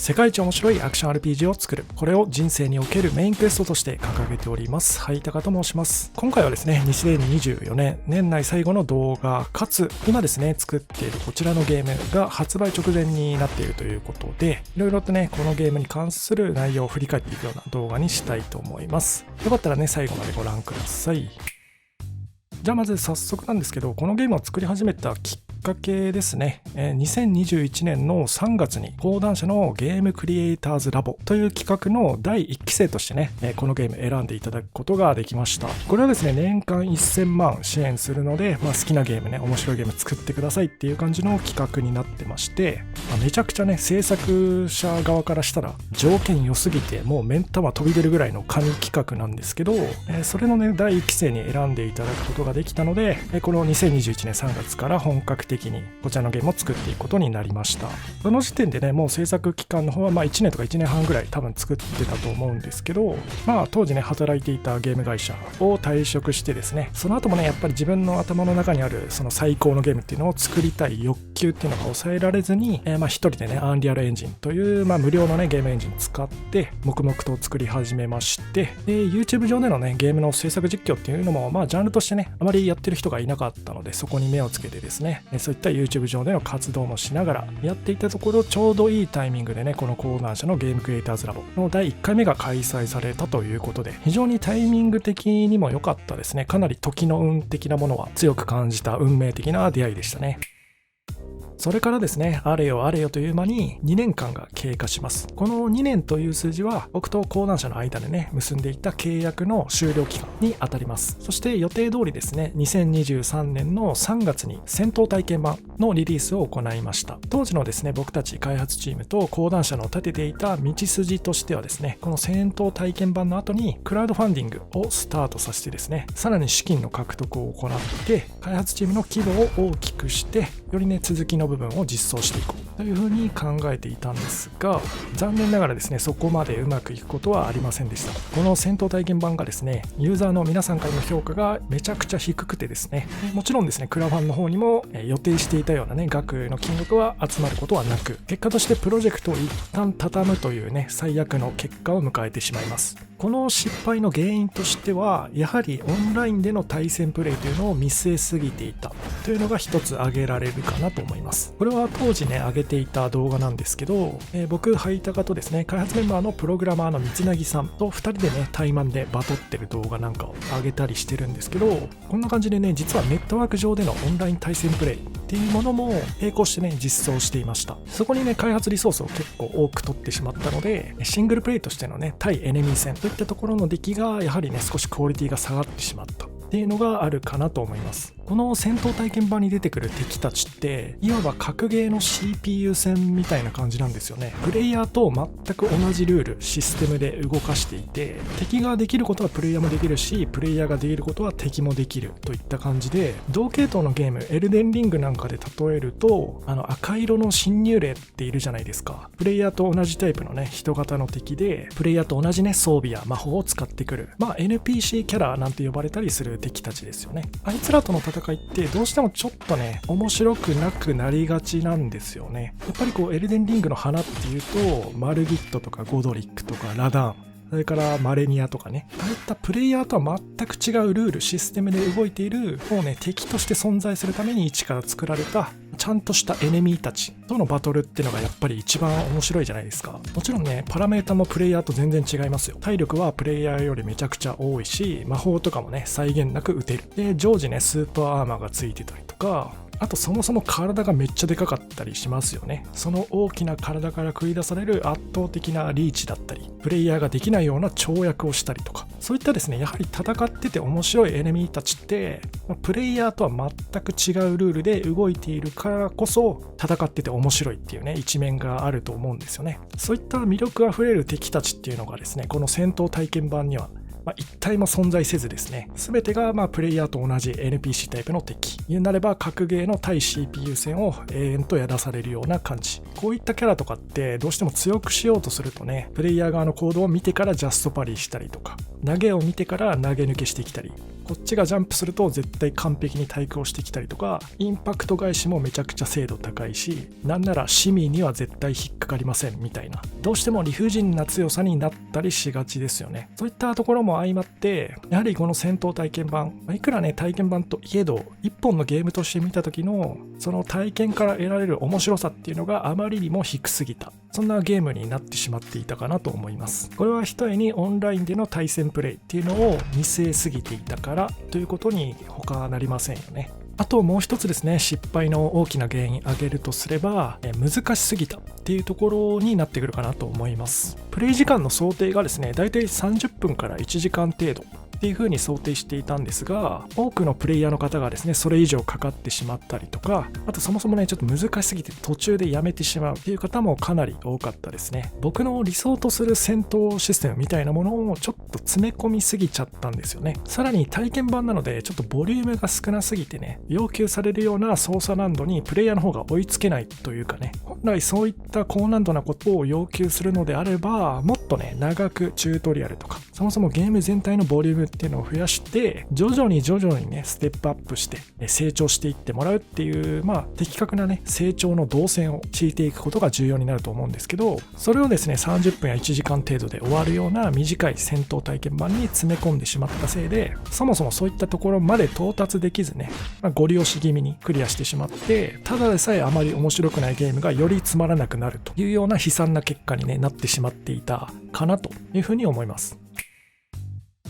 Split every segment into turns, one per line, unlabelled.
世界一面白いアクション RPG を作る。これを人生におけるメインクエストとして掲げております。はいたかと申します。今回はですね、2024年年内最後の動画かつ、今ですね、作っているこちらのゲームが発売直前になっているということで、いろいろとね、このゲームに関する内容を振り返っていくような動画にしたいと思います。よかったらね、最後までご覧ください。じゃあまず早速なんですけど、このゲームを作り始めたきっかけですね。2021年の3月に講談社のゲームクリエイターズラボという企画の第1期生としてね、このゲーム選んでいただくことができました。これはですね、年間1000万支援するので、好きなゲームね、面白いゲーム作ってくださいっていう感じの企画になってまして、めちゃくちゃね、制作者側からしたら条件良すぎてもう目ん玉飛び出るぐらいの神企画なんですけど、それのね、第1期生に選んでいただくことができたので、この2021年3月から本格的にこちらのゲームを作っていくことになりました。その時点でね、もう制作期間の方は1年とか1年半ぐらい多分作ってたと思うんですけど、当時ね、働いていたゲーム会社を退職してですね、その後もね、やっぱり自分の頭の中にあるその最高のゲームっていうのを作りたい欲求っていうのが抑えられずに、一人でね、アンリアルエンジンという、無料のね、ゲームエンジン使って黙々と作り始めまして、で YouTube 上でのね、ゲームの制作実況っていうのもジャンルとしてね、あまりやってる人がいなかったので、そこに目をつけてですね、そういった YouTube 上での活動もしながらやっていたところ、ちょうどいいタイミングでね、この講談社のゲームクリエイターズラボの第1回目が開催されたということで、非常にタイミング的にも良かったですね。かなり時の運的なものは強く感じた運命的な出会いでしたね。それからですね、あれよあれよという間に2年間が経過します。この2年という数字は僕と講談社の間でね、結んでいた契約の終了期間に当たります。そして予定通りですね、2023年の3月に戦闘体験版のリリースを行いました。当時のですね、僕たち開発チームと講談社の立てていた道筋としてはですね、この戦闘体験版の後にクラウドファンディングをスタートさせてですね、さらに資金の獲得を行って、開発チームの規模を大きくして、よりね、続きの部分を実装していこうというふうに考えていたんですが、残念ながらですね、そこまでうまくいくことはありませんでした。この戦闘体験版がですね、ユーザーの皆さんからの評価がめちゃくちゃ低くてですね、もちろんですね、クラファンの方にも予定していたようなね、額の金額は集まることはなく、結果としてプロジェクトを一旦畳むというね、最悪の結果を迎えてしまいます。この失敗の原因としては、やはりオンラインでの対戦プレイというのを見据えすぎていたというのが一つ挙げられるかなと思います。これは当時ね、上げていた動画なんですけど、僕、ハイタカとですね、開発メンバーのプログラマーの三凪さんと2人でね、対マンでバトってる動画なんかを上げたりしてるんですけど、こんな感じでね、実はネットワーク上でのオンライン対戦プレイっていうものも並行してね、実装していました。そこにね、開発リソースを結構多く取ってしまったので、シングルプレイとしてのね、対エネミー戦といったところの出来がやはりね、少しクオリティが下がってしまったっていうのがあるかなと思います。この戦闘体験版に出てくる敵たちっていわば格ゲーの CPU 戦みたいな感じなんですよね。プレイヤーと全く同じルールシステムで動かしていて、敵ができることはプレイヤーもできるし、プレイヤーができることは敵もできるといった感じで、同系統のゲームエルデンリングなんかで例えると、赤色の侵入霊っているじゃないですか。プレイヤーと同じタイプのね、人型の敵で、プレイヤーと同じね、装備や魔法を使ってくる、NPC キャラなんて呼ばれたりする敵たちですよね。あいつらとの戦いってどうしてもちょっとね、面白くなくなりがちなんですよね。やっぱりエルデンリングの花っていうと、マルギットとかゴドリックとかラダン、それからマレニアとかね、ああいったプレイヤーとは全く違うルールシステムで動いている、もうね、敵として存在するために一から作られたちゃんとしたエネミーたちとのバトルっていうのがやっぱり一番面白いじゃないですか。もちろんね、パラメータもプレイヤーと全然違いますよ。体力はプレイヤーよりめちゃくちゃ多いし、魔法とかもね、際限なく撃てる。で、常時ね、スーパーアーマーがついてたりとか、あとそもそも体がめっちゃでかかったりしますよね。その大きな体から繰り出される圧倒的なリーチだったり、プレイヤーができないような跳躍をしたりとか、そういったですね、やはり戦ってて面白いエネミーたちって、プレイヤーとは全く違うルールで動いているからこそ、戦ってて面白いっていうね、一面があると思うんですよね。そういった魅力あふれる敵たちっていうのがですね、この戦闘体験版には一体も存在せずですね、全てがプレイヤーと同じ NPC タイプの敵。言うなれば格ゲーの対 CPU 戦を永遠とやらされるような感じ。こういったキャラとかってどうしても強くしようとするとね、プレイヤー側の行動を見てからジャストパリしたりとか、投げを見てから投げ抜けしてきたり、こっちがジャンプすると絶対完璧に対抗してきたりとか、インパクト返しもめちゃくちゃ精度高いし、なんならシミには絶対引っかかりませんみたいな、どうしても理不尽な強さになったりしがちですよね。そういったところも相まって、やはりこの戦闘体験版、いくらね体験版といえど一本のゲームとして見た時のその体験から得られる面白さっていうのがあまりにも低すぎた、そんなゲームになってしまっていたかなと思います。これはひとえにオンラインでの対戦プレイっていうのを見据えすぎていたからということに他はなりませんよね。あともう一つですね、失敗の大きな原因挙げるとすれば、難しすぎたっていうところになってくるかなと思います。プレイ時間の想定がですね、だいたい30分から1時間程度っていう風に想定していたんですが、多くのプレイヤーの方がですねそれ以上かかってしまったりとか、あとそもそもねちょっと難しすぎて途中でやめてしまうっていう方もかなり多かったですね。僕の理想とする戦闘システムみたいなものをちょっと詰め込みすぎちゃったんですよね。さらに体験版なのでちょっとボリュームが少なすぎてね、要求されるような操作難度にプレイヤーの方が追いつけないというかね、本来そういった高難度なことを要求するのであれば、もっとね長くチュートリアルとか、そもそもゲーム全体のボリュームっていうのを増やして徐々にねステップアップして成長していってもらうっていう、的確なね成長の動線を敷いていくことが重要になると思うんですけど、それをですね30分や1時間程度で終わるような短い戦闘体験版に詰め込んでしまったせいで、そもそもそういったところまで到達できずね、ご利用し気味にクリアしてしまって、ただでさえあまり面白くないゲームがよりつまらなくなるというような悲惨な結果に、なってしまっていたかなというふうに思います。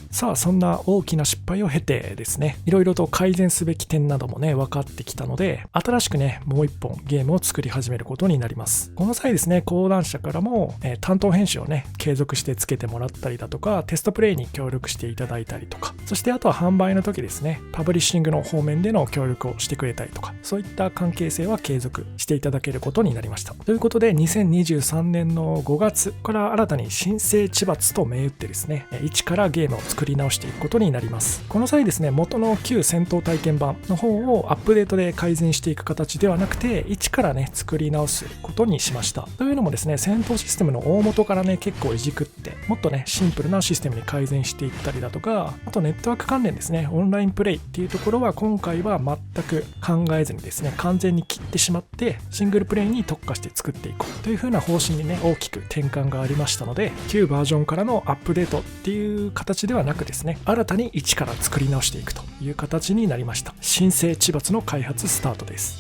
さあそんな大きな失敗を経てですね、いろいろと改善すべき点などもね分かってきたので、新しくねもう一本ゲームを作り始めることになります。この際ですね、講談社からも、担当編集をね継続してつけてもらったりだとか、テストプレイに協力していただいたりとか、そしてあとは販売の時ですね、パブリッシングの方面での協力をしてくれたりとか、そういった関係性は継続していただけることになりました。ということで2023年の5月から新たに新生千罰と銘打ってですね、一からゲームを作り直していくことになります。この際ですね、元の旧戦闘体験版の方をアップデートで改善していく形ではなくて、一からね作り直すことにしました。というのもですね、戦闘システムの大元からね結構いじくって、もっとねシンプルなシステムに改善していったりだとか、あとネットワーク関連ですね、オンラインプレイっていうところは今回は全く考えずにですね、完全に切ってしまってシングルプレイに特化して作っていこうという風な方針にね大きく転換がありましたので、旧バージョンからのアップデートっていう形ではなくですね、新たに一から作り直していくという形になりました。新生千罰の開発スタートです。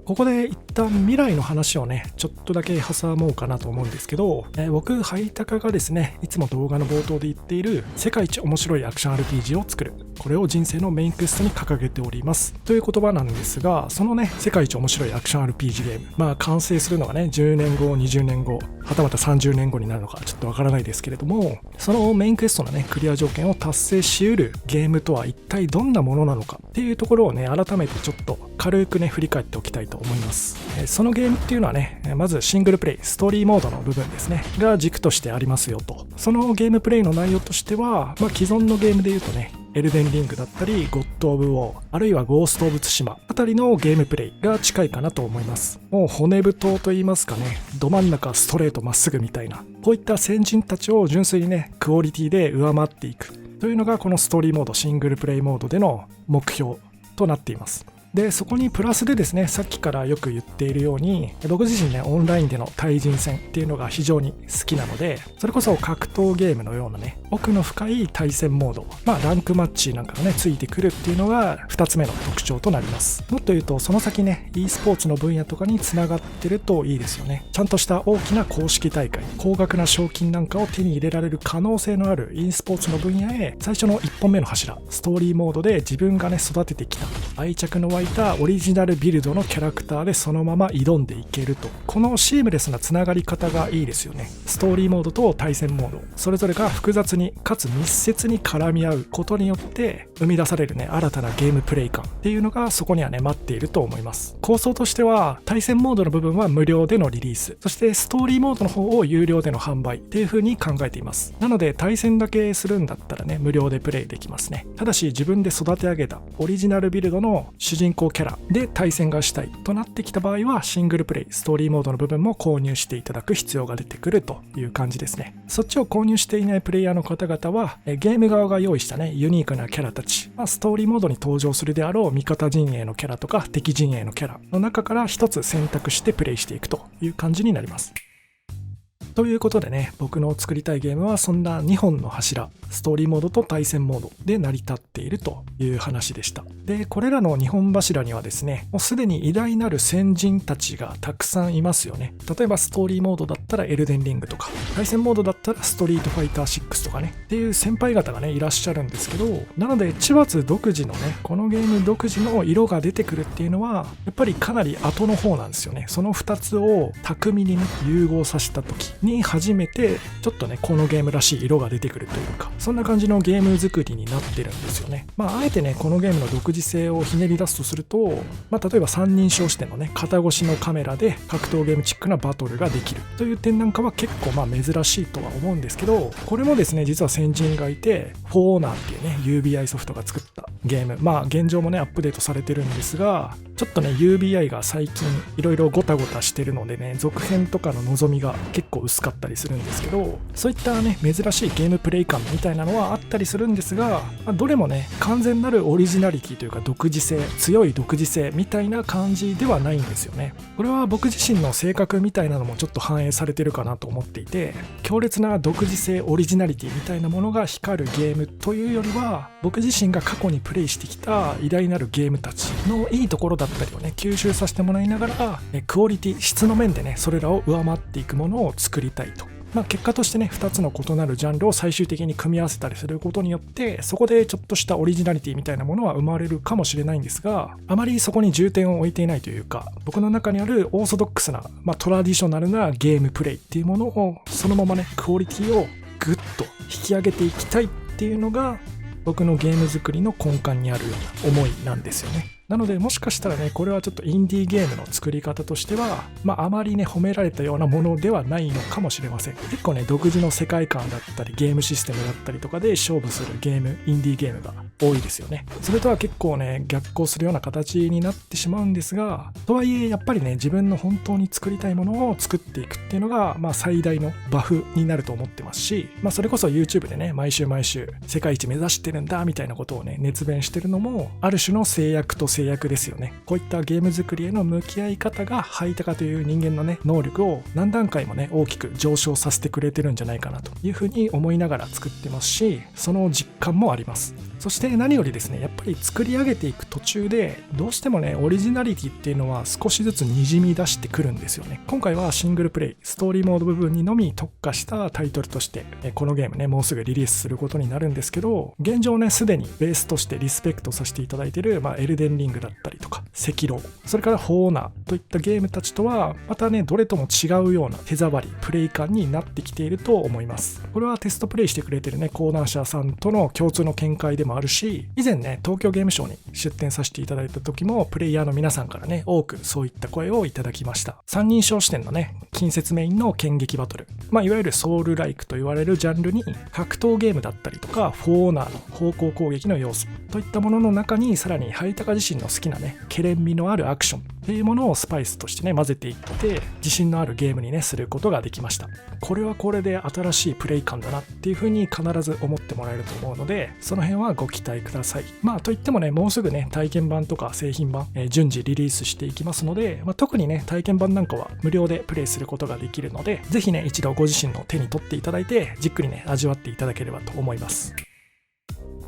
ここで一旦未来の話をねちょっとだけ挟もうかなと思うんですけど、僕ハイタカがですねいつも動画の冒頭で言っている世界一面白いアクション RPG を作る、これを人生のメインクエストに掲げておりますという言葉なんですが、そのね世界一面白いアクション RPG ゲーム、完成するのがね10年後20年後はたまた30年後になるのかちょっとわからないですけれども、そのメインクエストのねクリア条件を達成しうるゲームとは一体どんなものなのかっていうところをね改めてちょっと軽くね振り返っておきたいと思います。そのゲームっていうのはね、まずシングルプレイストーリーモードの部分ですねが軸としてありますよと。そのゲームプレイの内容としては、既存のゲームでいうとねエルデンリングだったりゴッド・オブ・ウォー、あるいはゴースト・オブ・ツシマあたりのゲームプレイが近いかなと思います。もう骨太と言いますかね、ど真ん中ストレートまっすぐみたいな、こういった先人たちを純粋にねクオリティで上回っていくというのがこのストーリーモードシングルプレイモードでの目標となっています。でそこにプラスでですね、さっきからよく言っているように、僕自身ねオンラインでの対人戦っていうのが非常に好きなので、それこそ格闘ゲームのようなね奥の深い対戦モード、ランクマッチなんかがねついてくるっていうのが2つ目の特徴となります。もっと言うとその先ね e スポーツの分野とかにつながってるといいですよね。ちゃんとした大きな公式大会、高額な賞金なんかを手に入れられる可能性のある e スポーツの分野へ、最初の1本目の柱ストーリーモードで自分がね育ててきた愛着の湧いたオリジナルビルドのキャラクターでそのまま挑んでいけると、このシームレスなつながり方がいいですよね。ストーリーモードと対戦モード、それぞれが複雑にかつ密接に絡み合うことによって生み出されるね新たなゲームプレイ感っていうのがそこにはね待っていると思います。構想としては対戦モードの部分は無料でのリリース、そしてストーリーモードの方を有料での販売っていう風に考えています。なので対戦だけするんだったらね無料でプレイできますね。ただし自分で育て上げたオリジナルビルドの主人公公キャラで対戦がしたいとなってきた場合は、シングルプレイ、ストーリーモードの部分も購入していただく必要が出てくるという感じですね。そっちを購入していないプレイヤーの方々は、ゲーム側が用意したね、ユニークなキャラたち、ストーリーモードに登場するであろう味方陣営のキャラとか敵陣営のキャラの中から一つ選択してプレイしていくという感じになります。ということでね、僕の作りたいゲームはそんな2本の柱、ストーリーモードと対戦モードで成り立っているという話でした。で、これらの2本柱にはですね、もうすでに偉大なる先人たちがたくさんいますよね。例えばストーリーモードだったらエルデンリングとか、対戦モードだったらストリートファイター6とかね、っていう先輩方がね、いらっしゃるんですけど、なので、千葉独自のね、このゲーム独自の色が出てくるっていうのは、やっぱりかなり後の方なんですよね。その2つを巧みにね、融合させた時に初めてちょっとねこのゲームらしい色が出てくるというか、そんな感じのゲーム作りになってるんですよね。あえてねこのゲームの独自性をひねり出すとすると、例えば三人称視点のね肩越しのカメラで格闘ゲームチックなバトルができるという点なんかは結構珍しいとは思うんですけど、これもですね実は先人がいて、フォーオーナーっていうね UBI ソフトが作ったゲーム、現状もねアップデートされてるんですが、ちょっとね UBI が最近いろいろゴタゴタしてるのでね、続編とかの望みが結構薄かったりするんですけど、そういったね珍しいゲームプレイ感みたいなのはあったりするんですが、どれもね完全なるオリジナリティというか独自性、強い独自性みたいな感じではないんですよね。これは僕自身の性格みたいなのもちょっと反映されてるかなと思っていて、強烈な独自性、オリジナリティみたいなものが光るゲームというよりは、僕自身が過去にプレイしてきた偉大なるゲームたちのいいところだったりをね吸収させてもらいながら、クオリティ、質の面でねそれらを上回っていくものを作りたいと。結果としてね2つの異なるジャンルを最終的に組み合わせたりすることによって、そこでちょっとしたオリジナリティみたいなものは生まれるかもしれないんですが、あまりそこに重点を置いていないというか、僕の中にあるオーソドックスな、トラディショナルなゲームプレイっていうものをそのままねクオリティをグッと引き上げていきたいっていうのが僕のゲーム作りの根幹にあるような思いなんですよね。なのでもしかしたらねこれはちょっとインディーゲームの作り方としてはあまりね褒められたようなものではないのかもしれません。結構ね独自の世界観だったりゲームシステムだったりとかで勝負するゲーム、インディーゲームが多いですよね。それとは結構ね逆行するような形になってしまうんですが、とはいえやっぱりね自分の本当に作りたいものを作っていくっていうのが最大のバフになると思ってますし、それこそ YouTube でね毎週世界一目指してるんだみたいなことをね熱弁してるのもある種の制約ですよね。こういったゲーム作りへの向き合い方がハイタカという人間のね能力を何段階もね大きく上昇させてくれてるんじゃないかなというふうに思いながら作ってますし、その実感もあります。そして何よりですね、やっぱり作り上げていく途中でどうしてもねオリジナリティっていうのは少しずつにじみ出してくるんですよね。今回はシングルプレイ、ストーリーモード部分にのみ特化したタイトルとしてこのゲームねもうすぐリリースすることになるんですけど、現状ねすでにベースとしてリスペクトさせていただいているエルデンリングだったりとか赤狼、それからフォーオーナーといったゲームたちとはまたねどれとも違うような手触り、プレイ感になってきていると思います。これはテストプレイしてくれてるねコーナー社さんとの共通の見解でもあるし、以前ね東京ゲームショウに出展させていただいた時もプレイヤーの皆さんからね多くそういった声をいただきました。三人称視点のね近接メインの剣撃バトル、いわゆるソウルライクと言われるジャンルに格闘ゲームだったりとかフォーオーナーの方向攻撃の要素といったものの中に、さらにハイタカ自身の好きなねケレン味のあるアクションっていうものをスパイスとしてね混ぜていって自信のあるゲームにねすることができました。これはこれで新しいプレイ感だなっていう風に必ず思ってもらえると思うので、その辺はご期待ください。といってもねもうすぐね体験版とか製品版、順次リリースしていきますので、特にね体験版なんかは無料でプレイすることができるので、ぜひね一度ご自身の手に取っていただいてじっくりね味わっていただければと思います。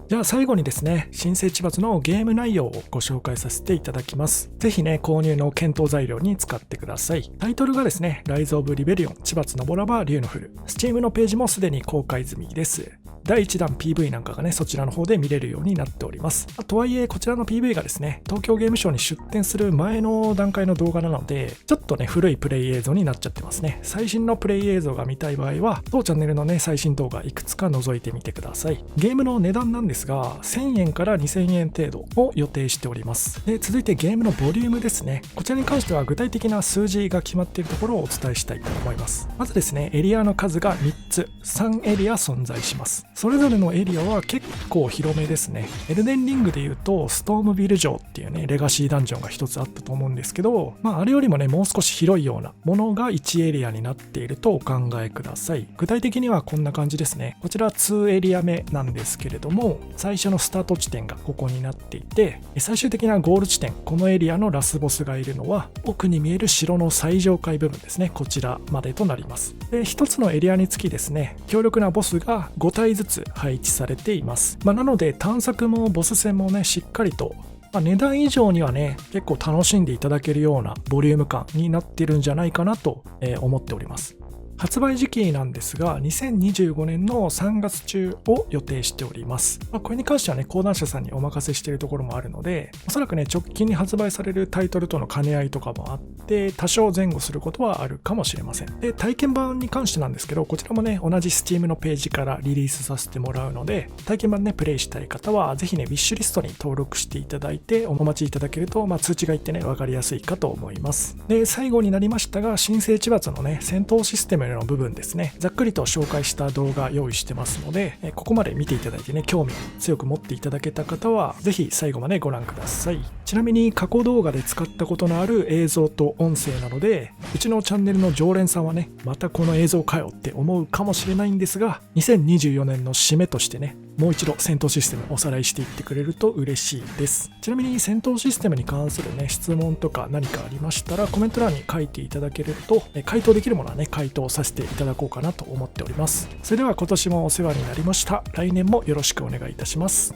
じゃあ最後にですね、新生千葉のゲーム内容をご紹介させていただきます。ぜひね、購入の検討材料に使ってください。タイトルがですね、ライズ・オブ・リベリオン、千葉のボラバー・リューノフル。Steam のページもすでに公開済みです。第1弾 PV なんかがね、そちらの方で見れるようになっております。とはいえ、こちらの PV がですね、東京ゲームショウに出展する前の段階の動画なので、ちょっとね、古いプレイ映像になっちゃってますね。最新のプレイ映像が見たい場合は、当チャンネルのね、最新動画いくつか覗いてみてください。ゲームの値段なんですが、1000円から2000円程度を予定しております。で、続いてゲームのボリュームですね。こちらに関しては具体的な数字が決まっているところをお伝えしたいと思います。まずですね、エリアの数が3つ、3エリア存在します。それぞれのエリアは結構広めですね。エルデンリングで言うと、ストームビル城っていうね、レガシーダンジョンが一つあったと思うんですけど、あれよりもね、もう少し広いようなものが1エリアになっているとお考えください。具体的にはこんな感じですね。こちら2エリア目なんですけれども、最初のスタート地点がここになっていて、最終的なゴール地点、このエリアのラスボスがいるのは、奥に見える城の最上階部分ですね。こちらまでとなります。で、1つのエリアにつきですね、強力なボスが5体ずつ配置されています。なので探索もボス戦もね、しっかりと値段以上にはね、結構楽しんでいただけるようなボリューム感になっているんじゃないかなと思っております。発売時期なんですが、2025年の3月中を予定しております。これに関してはね、講談社さんにお任せしているところもあるので、おそらくね、直近に発売されるタイトルとの兼ね合いとかもあって、多少前後することはあるかもしれません。で、体験版に関してなんですけど、こちらもね、同じ Steam のページからリリースさせてもらうので、体験版ね、プレイしたい方は、ぜひね、ウィッシュリストに登録していただいて、お待ちいただけると、通知がいってね、わかりやすいかと思います。で、最後になりましたが、新生千罰のね、戦闘システムの部分ですね、ざっくりと紹介した動画用意してますので、ここまで見ていただいてね、興味強く持っていただけた方は、ぜひ最後までご覧ください。ちなみに過去動画で使ったことのある映像と音声なので、うちのチャンネルの常連さんはね、またこの映像かよって思うかもしれないんですが、2024年の締めとしてね、もう一度戦闘システムおさらいしていってくれると嬉しいです。ちなみに戦闘システムに関するね、質問とか何かありましたらコメント欄に書いていただけると、回答できるものはね、回答させていただこうかなと思っております。それでは今年もお世話になりました。来年もよろしくお願いいたします。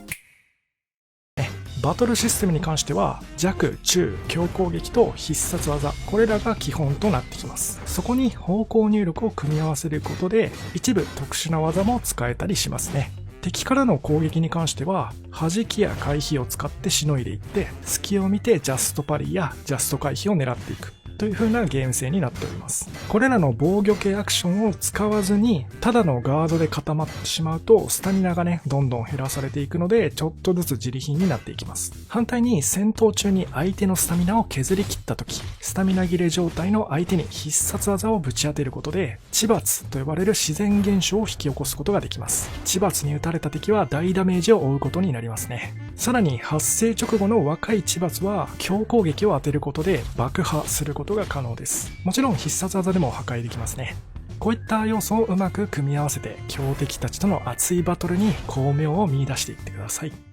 バトルシステムに関しては弱、中、強攻撃と必殺技、これらが基本となってきます。そこに方向入力を組み合わせることで一部特殊な技も使えたりしますね。敵からの攻撃に関しては弾きや回避を使ってしのいでいって、隙を見てジャストパリやジャスト回避を狙っていくという風なゲーム性になっております。これらの防御系アクションを使わずにただのガードで固まってしまうとスタミナがねどんどん減らされていくので、ちょっとずつ自利品になっていきます。反対に戦闘中に相手のスタミナを削り切った時、スタミナ切れ状態の相手に必殺技をぶち当てることで地罰と呼ばれる自然現象を引き起こすことができます。地罰に打たれた敵は大ダメージを負うことになりますね。さらに発生直後の若い地罰は強攻撃を当てることで爆破することが可能です。もちろん必殺技でも破壊できますね。こういった要素をうまく組み合わせて強敵たちとの熱いバトルに巧妙を見出していってください。